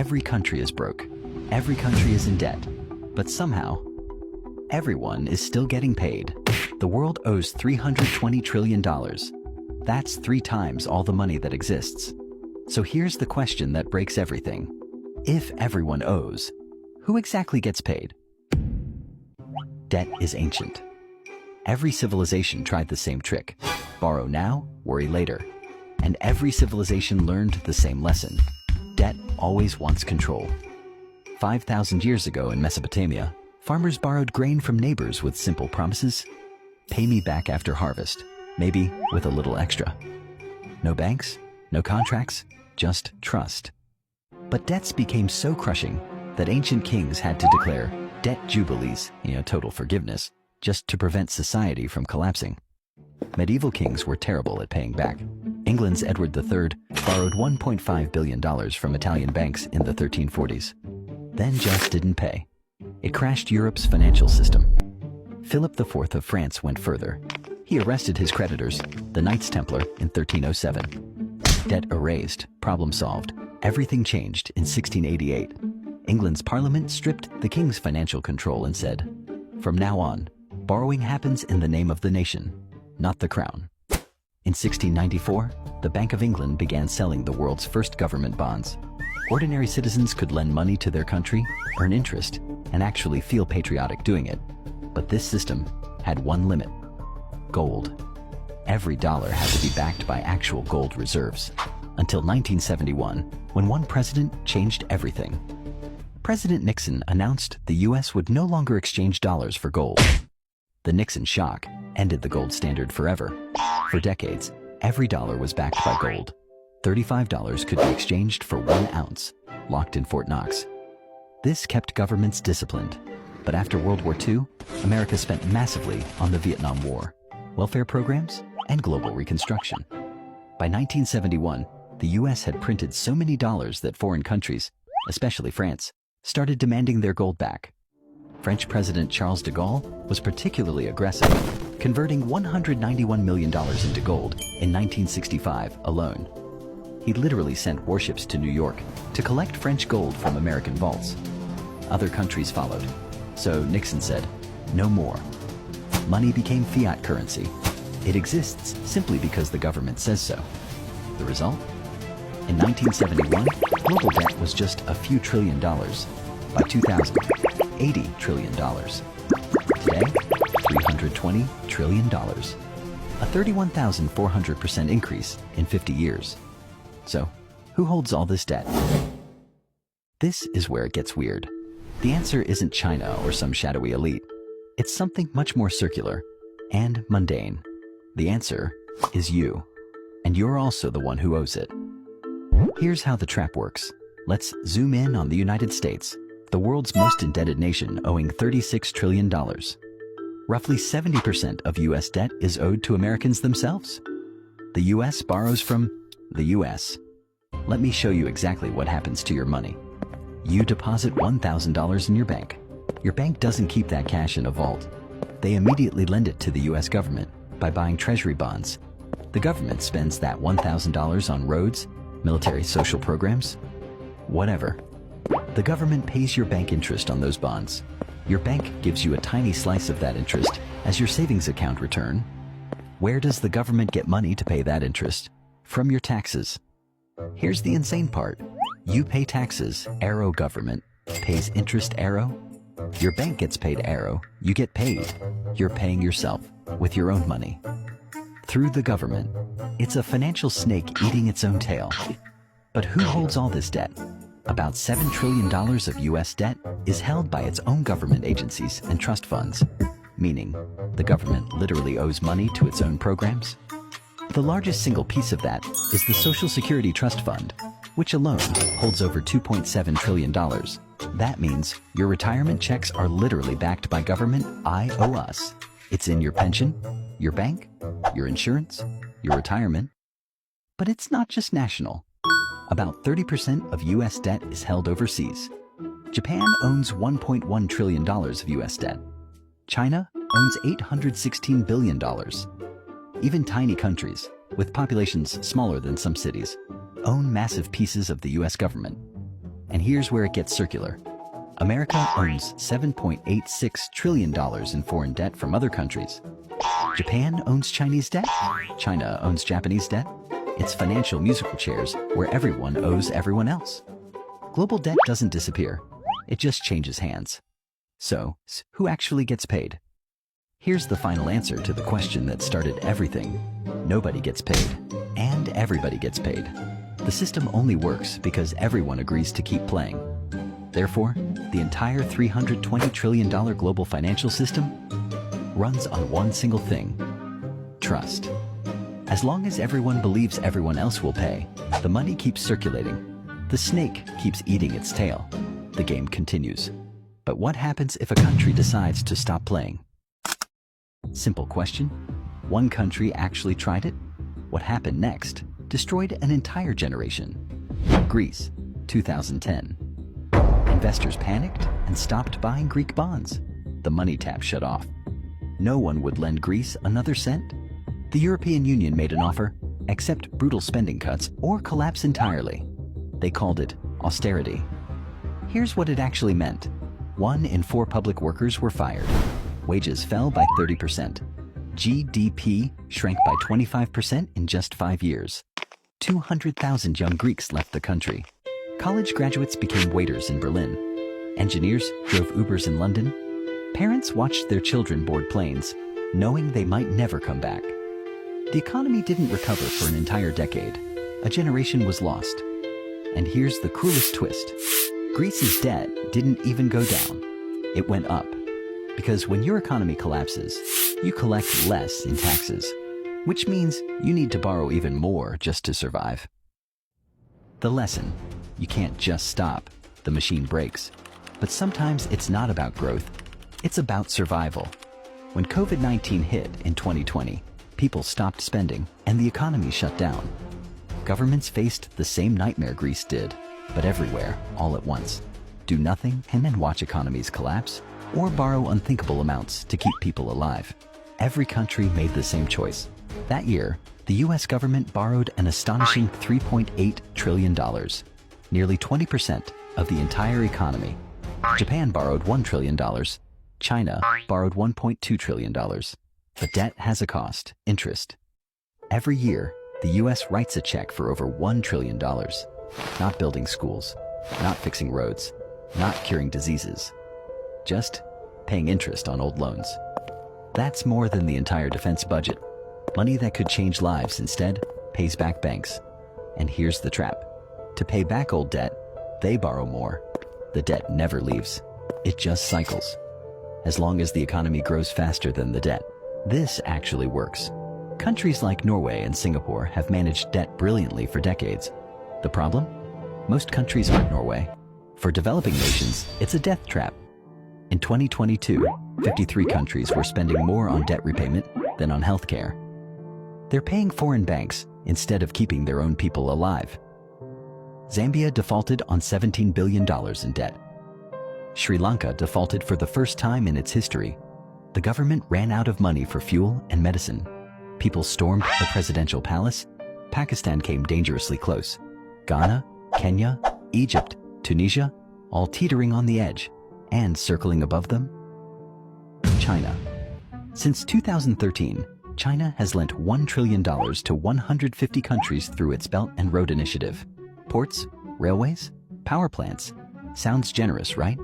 Every country is broke. Every country is in debt. But somehow, everyone is still getting paid. The world owes $320 trillion. That's 3 times all the money that exists. So here's the question that breaks everything. If everyone owes, who exactly gets paid? Debt is ancient. Every civilization tried the same trick. Borrow now, worry later. And every civilization learned the same lesson. Debt always wants control. 5,000 years ago in Mesopotamia, farmers borrowed grain from neighbors with simple promises. Pay me back after harvest, maybe with a little extra. No banks, no contracts, just trust. But debts became so crushing that ancient kings had to declare debt jubilees, total forgiveness, just to prevent society from collapsing. Medieval kings were terrible at paying back. England's Edward III borrowed $1.5 billion from Italian banks in the 1340s, then just didn't pay. It crashed Europe's financial system. Philip IV of France went further. He arrested his creditors, the Knights Templar, in 1307. Debt erased, problem solved. Everything changed in 1688. England's parliament stripped the king's financial control and said, from now on, borrowing happens in the name of the nation, not the crown. In 1694, the Bank of England began selling the world's first government bonds. Ordinary citizens could lend money to their country, earn interest, and actually feel patriotic doing it. But this system had one limit: gold. Every dollar had to be backed by actual gold reserves. Until 1971, when one president changed everything. President Nixon announced the US would no longer exchange dollars for gold. The Nixon shock ended the gold standard forever. For decades, every dollar was backed by gold. $35 could be exchanged for 1 ounce, locked in Fort Knox. This kept governments disciplined. But after World War II, America spent massively on the Vietnam War, welfare programs, and global reconstruction. By 1971, the US had printed so many dollars that foreign countries, especially France, started demanding their gold back. French President Charles de Gaulle was particularly aggressive, converting $191 million into gold in 1965 alone. He literally sent warships to New York to collect French gold from American vaults. Other countries followed. So Nixon said, no more. Money became fiat currency. It exists simply because the government says so. The result? In 1971, global debt was just a few $trillion. By 2000, $80 trillion. Today, $320 trillion. A 31,400% increase in 50 years. So, who holds all this debt? This is where it gets weird. The answer isn't China or some shadowy elite. It's something much more circular and mundane. The answer is you. And you're also the one who owes it. Here's how the trap works. Let's zoom in on the United States, the world's most indebted nation, owing $36 trillion. Roughly 70% of US debt is owed to Americans themselves. The US borrows from the US. Let me show you exactly what happens to your money. You deposit $1,000 in your bank. Your bank doesn't keep that cash in a vault. They immediately lend it to the US government by buying treasury bonds. The government spends that $1,000 on roads, military social programs, whatever. The government pays your bank interest on those bonds. Your bank gives you a tiny slice of that interest as your savings account return. Where does the government get money to pay that interest? From your taxes. Here's the insane part. You pay taxes, Arrow government pays interest Arrow. Your bank gets paid Arrow, you get paid. You're paying yourself with your own money. Through the government. It's a financial snake eating its own tail. But who holds all this debt? About $7 trillion of US debt is held by its own government agencies and trust funds, meaning the government literally owes money to its own programs. The largest single piece of that is the Social Security Trust Fund, which alone holds over $2.7 trillion. That means your retirement checks are literally backed by government I owe us. It's in your pension, your bank, your insurance, your retirement. But it's not just national. About 30% of US debt is held overseas. Japan owns $1.1 trillion of US debt. China owns $816 billion. Even tiny countries, with populations smaller than some cities, own massive pieces of the US government. And And here's where it gets circular. America owns $7.86 trillion in foreign debt from other countries. Japan owns Chinese debt. China owns Japanese debt. It's financial musical chairs where everyone owes everyone else. Global debt doesn't disappear. It just changes hands. So, who actually gets paid? Here's the final answer to the question that started everything. Nobody gets paid, and everybody gets paid. The system only works because everyone agrees to keep playing. Therefore, the entire $320 trillion global financial system runs on one single thing: trust. As long as everyone believes everyone else will pay, the money keeps circulating. The snake keeps eating its tail. The game continues. But what happens if a country decides to stop playing? Simple question. One country actually tried it. What happened next destroyed an entire generation. Greece, 2010. Investors panicked and stopped buying Greek bonds. The money tap shut off. No one would lend Greece another cent. The European Union made an offer: accept brutal spending cuts or collapse entirely. They called it austerity. Here's what it actually meant. 1 in 4 public workers were fired. Wages fell by 30%. GDP shrank by 25% in just 5 years. 200,000 young Greeks left the country. College graduates became waiters in Berlin. Engineers drove Ubers in London. Parents watched their children board planes, knowing they might never come back. The economy didn't recover for an entire decade. A generation was lost. And here's the cruelest twist. Greece's debt didn't even go down. It went up. Because when your economy collapses, you collect less in taxes, which means you need to borrow even more just to survive. The lesson: you can't just stop. The machine breaks. But sometimes it's not about growth. It's about survival. When COVID-19 hit in 2020, people stopped spending and the economy shut down. Governments faced the same nightmare Greece did, but everywhere, all at once. Do nothing and then watch economies collapse, or borrow unthinkable amounts to keep people alive. Every country made the same choice. That year, the US government borrowed an astonishing $3.8 trillion, nearly 20% of the entire economy. Japan borrowed $1 trillion. China borrowed $1.2 trillion. But debt has a cost: interest. Every year, the US writes a check for over $1 trillion. Not building schools, not fixing roads, not curing diseases. Just paying interest on old loans. That's more than the entire defense budget. Money that could change lives instead pays back banks. And here's the trap. To pay back old debt, they borrow more. The debt never leaves. It just cycles. As long as the economy grows faster than the debt. This actually works. Countries like Norway and Singapore have managed debt brilliantly for decades. The problem? Most countries aren't Norway. For developing nations, it's a death trap. In 2022, 53 countries were spending more on debt repayment than on healthcare. They're paying foreign banks instead of keeping their own people alive. Zambia defaulted on $17 billion in debt. Sri Lanka defaulted for the first time in its history. The government ran out of money for fuel and medicine. People stormed the presidential palace. Pakistan came dangerously close. Ghana, Kenya, Egypt, Tunisia, all teetering on the edge. And circling above them, China. Since 2013, China has lent $1 trillion to 150 countries through its Belt and Road Initiative. Ports, railways, power plants. Sounds generous, right?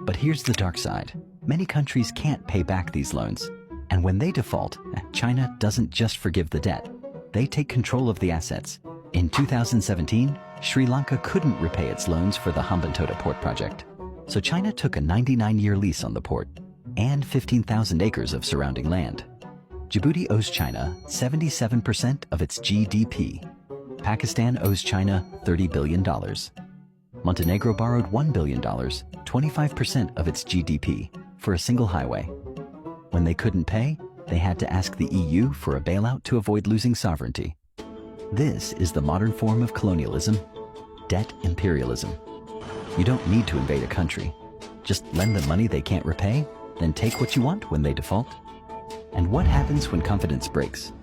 But here's the dark side. Many countries can't pay back these loans. And when they default, China doesn't just forgive the debt. They take control of the assets. In 2017, Sri Lanka couldn't repay its loans for the Hambantota port project. So China took a 99-year lease on the port and 15,000 acres of surrounding land. Djibouti owes China 77% of its GDP. Pakistan owes China $30 billion. Montenegro borrowed $1 billion, 25% of its GDP, for a single highway. When they couldn't pay, they had to ask the EU for a bailout to avoid losing sovereignty. This is the modern form of colonialism, debt imperialism. You don't need to invade a country. Just lend them money they can't repay, then take what you want when they default. And what happens when confidence breaks?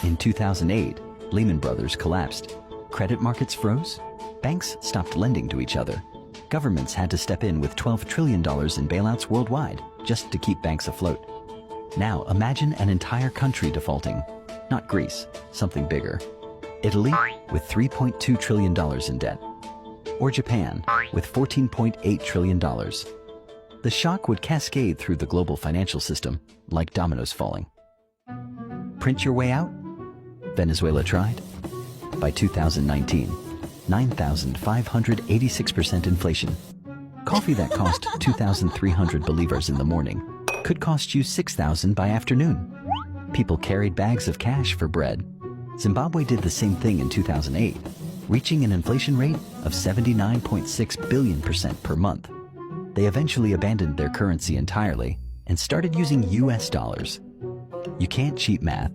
In 2008, Lehman Brothers collapsed. Credit markets froze. Banks stopped lending to each other. Governments had to step in with $12 trillion in bailouts worldwide just to keep banks afloat. Now imagine an entire country defaulting. Not Greece, something bigger. Italy with $3.2 trillion in debt. Or Japan with $14.8 trillion. The shock would cascade through the global financial system like dominoes falling. Print your way out? Venezuela tried. By 2019, 9,586% inflation. Coffee that cost 2,300 bolivars in the morning could cost you 6,000 by afternoon. People carried bags of cash for bread. Zimbabwe did the same thing in 2008, reaching an inflation rate of 79.6 billion% per month. They eventually abandoned their currency entirely and started using US dollars. You can't cheat math.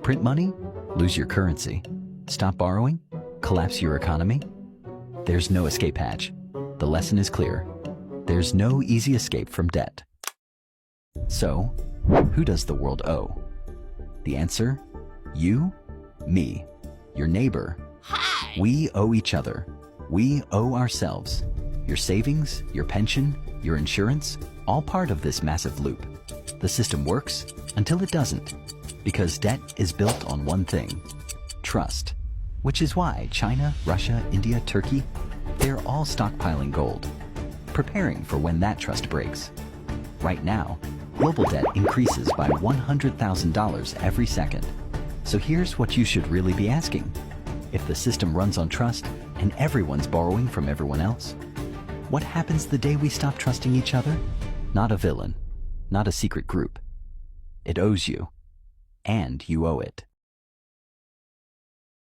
Print money, lose your currency. Stop borrowing, collapse your economy. There's no escape hatch. The lesson is clear. There's no easy escape from debt. So, who does the world owe? The answer? You, me, your neighbor. Hi! We owe each other. We owe ourselves. Your savings, your pension, your insurance, all part of this massive loop. The system works until it doesn't, because debt is built on one thing: trust. Which is why China, Russia, India, Turkey, they're all stockpiling gold, preparing for when that trust breaks. Right now, global debt increases by $100,000 every second. So here's what you should really be asking. If the system runs on trust and everyone's borrowing from everyone else, what happens the day we stop trusting each other? Not a villain, not a secret group. It owes you, and you owe it.